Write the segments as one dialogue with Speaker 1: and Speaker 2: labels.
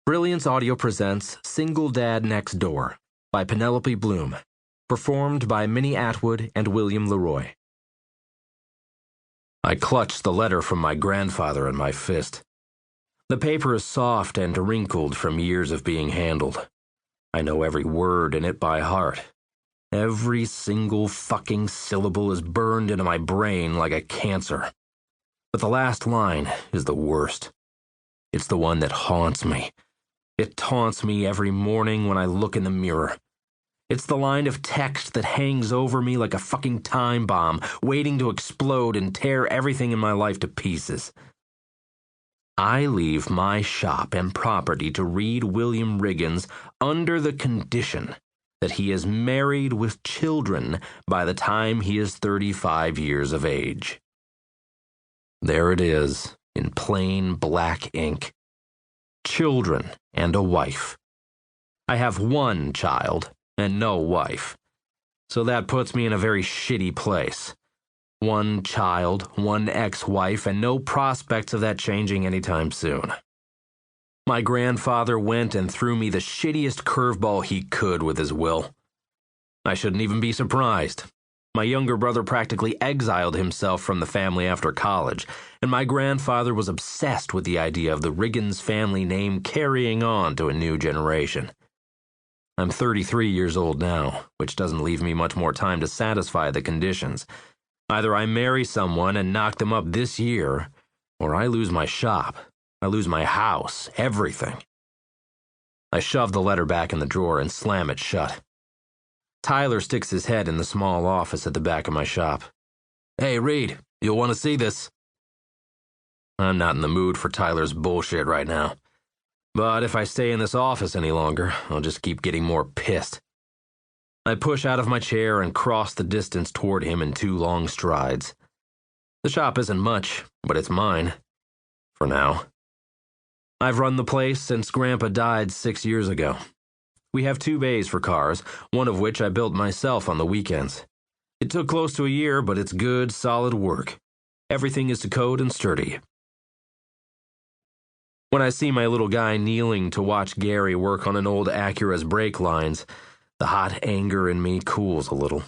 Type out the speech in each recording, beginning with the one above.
Speaker 1: Brilliance Audio presents Single Dad Next Door by Penelope Bloom, performed by Minnie Atwood and William Leroy. I clutched the letter from my grandfather in my fist. The paper is soft and wrinkled from years of being handled. I know every word in it by heart. Every single fucking syllable is burned into my brain like a cancer. But the last line is the worst. It's the one that haunts me. It taunts me every morning when I look in the mirror. It's the line of text that hangs over me like a fucking time bomb, waiting to explode and tear everything in my life to pieces. I leave my shop and property to Reid William Riggins under the condition that he is married with children by the time he is 35 years of age. There it is, in plain black ink. Children and a wife. I have one child and no wife, so that puts me in a very shitty place. One child, one ex-wife, and no prospects of that changing anytime soon. My grandfather went and threw me the shittiest curveball he could with his will. I shouldn't even be surprised. My younger brother practically exiled himself from the family after college, and my grandfather was obsessed with the idea of the Riggins family name carrying on to a new generation. I'm 33 years old now, which doesn't leave me much more time to satisfy the conditions. Either I marry someone and knock them up this year, or I lose my shop, I lose my house, everything. I shove the letter back in the drawer and slam it shut. Tyler sticks his head in the small office at the back of my shop. "Hey, Reid, you'll want to see this." I'm not in the mood for Tyler's bullshit right now. But if I stay in this office any longer, I'll just keep getting more pissed. I push out of my chair and cross the distance toward him in 2 long strides. The shop isn't much, but it's mine. For now. I've run the place since Grandpa died 6 years ago. We have 2 bays for cars, one of which I built myself on the weekends. It took close to a year, but it's good, solid work. Everything is to code and sturdy. When I see my little guy kneeling to watch Gary work on an old Acura's brake lines, the hot anger in me cools a little.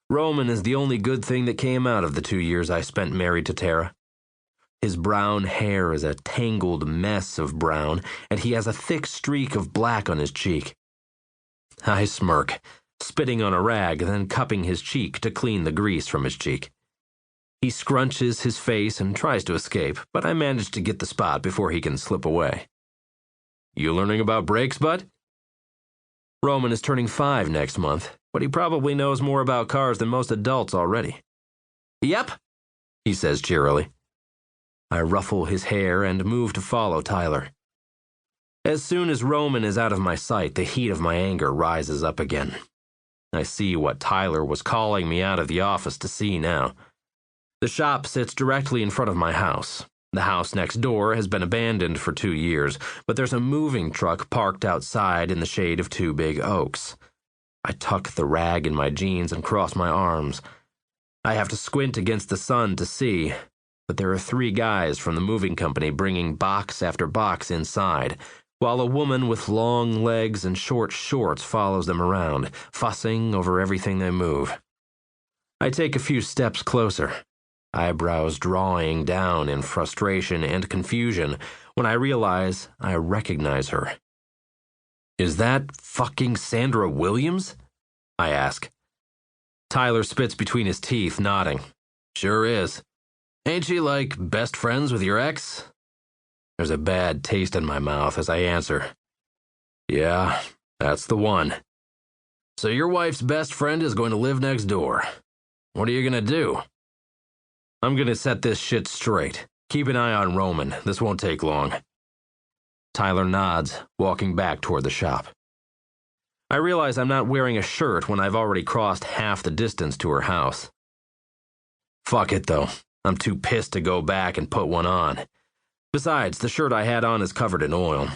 Speaker 1: Roman is the only good thing that came out of the 2 years I spent married to Tara. His brown hair is a tangled mess of brown, and he has a thick streak of black on his cheek. I smirk, spitting on a rag, then cupping his cheek to clean the grease from his cheek. He scrunches his face and tries to escape, but I manage to get the spot before he can slip away. "You learning about brakes, bud?" Roman is turning 5 next month, but he probably knows more about cars than most adults already. "Yep," he says cheerily. I ruffle his hair and move to follow Tyler. As soon as Roman is out of my sight, the heat of my anger rises up again. I see what Tyler was calling me out of the office to see now. The shop sits directly in front of my house. The house next door has been abandoned for 2 years, but there's a moving truck parked outside in the shade of 2 big oaks. I tuck the rag in my jeans and cross my arms. I have to squint against the sun to see, but there are 3 guys from the moving company bringing box after box inside, while a woman with long legs and short shorts follows them around, fussing over everything they move. I take a few steps closer, eyebrows drawing down in frustration and confusion when I realize I recognize her. "Is that fucking Sandra Williams?" I ask. Tyler spits between his teeth, nodding. "Sure is. Ain't she like best friends with your ex?" There's a bad taste in my mouth as I answer. "Yeah, that's the one." "So your wife's best friend is going to live next door. What are you going to do?" "I'm going to set this shit straight. Keep an eye on Roman. This won't take long." Tyler nods, walking back toward the shop. I realize I'm not wearing a shirt when I've already crossed half the distance to her house. Fuck it, though. I'm too pissed to go back and put one on. Besides, the shirt I had on is covered in oil.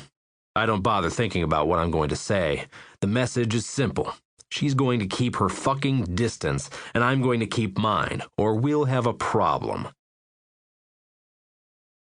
Speaker 1: I don't bother thinking about what I'm going to say. The message is simple. She's going to keep her fucking distance, and I'm going to keep mine, or we'll have a problem.